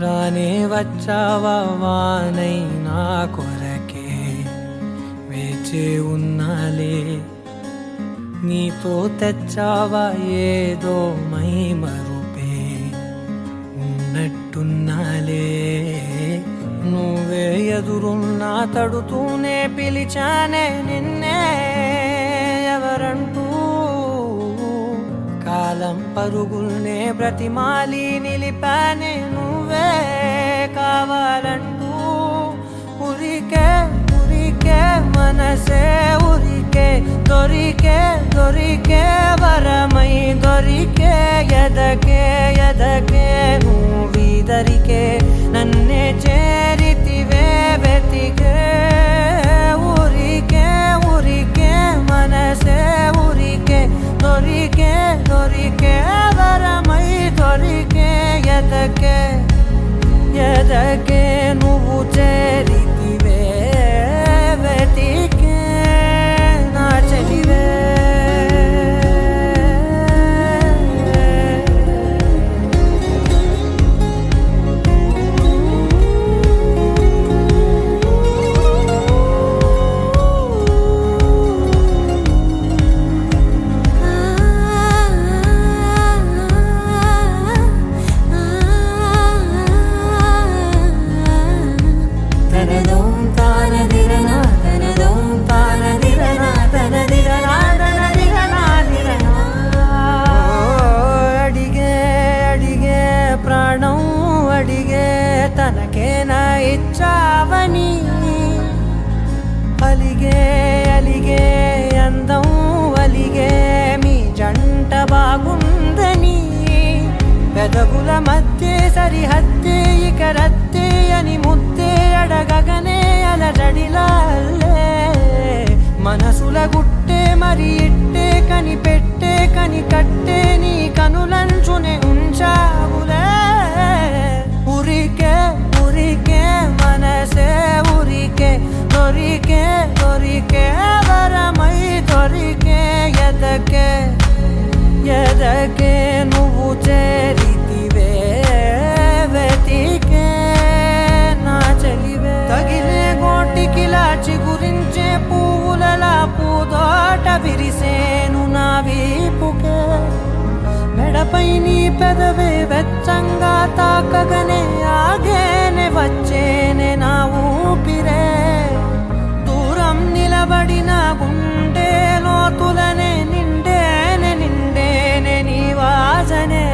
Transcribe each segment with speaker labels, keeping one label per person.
Speaker 1: రానే వచ్చావా వానై నా కొరకే వేచే ఉన్నాలే నీతో తెచ్చావా ఏదో మై మరుపే ఉన్నట్టున్నాలే నువ్వే ఎదురున్నా తడుతూనే పిలిచానే నిన్నే ఎవరంటూ కాలం పరుగుల్నే బ్రతిమాలి నిలిపానే నువ్వే కావాలంటూ ఉరికే ఉరికే మనసే ఉరికే దొరికే దొరికే వరమై దొరికే ఎదకే ఎదకే నువ్విదరికే నన్నే చేరితివే వెతికే ఉరికే ఉరికే మనసే ఉరికే దొరికే దొరికే వరమై దొరికే ఎదకే ఎదకే నువ్వు చేరితివే వెతికే నా చెలివే తనకేనా ఇచ్చావని అలిగే అలిగే అందం అలిగే మీ జంట బాగుందని పెదవుల మధ్య సరిహద్దే ఇక రద్దే అని ముద్దే అడగగనే అలజడిలాల్లే మనసుల గుట్టే మరి ఇట్టే కనిపెట్టే కని కట్టే నీ కనులంచునే ఉంచావులే ఉరికే ఉరికే మనసే ఉరికే దొరికే దొరికే వరమై దొరికే ఎదకే ఎదకే నువ్వు చేరితివే వెతికే నా చెలివే తగిలే గోటికిలా చిగురించే పువ్వులలా పూదోట విరిసేను నా వీపుకే మెడపై నీ పెదవే వెచ్చంగా తాకగనే ఆగేనే వచ్చేనే నా ఊపిరే దూరం నిలబడిన గుండె లోతులనే నిండేనే నిండేనే నీ వాసనే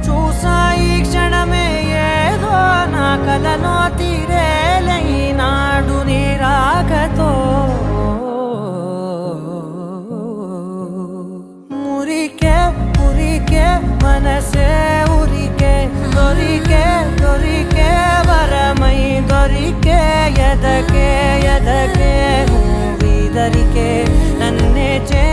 Speaker 1: చూసా ఈ క్షణమే ఏదో నా కలలో తీరేలే ఈనాడు నీ రాకతో మురికే ఉరికే మనసే ఉరికే దొరికే దొరికే వరమై దొరికే ఎదకే ఎదకే నువ్విదరికే నన్నే చే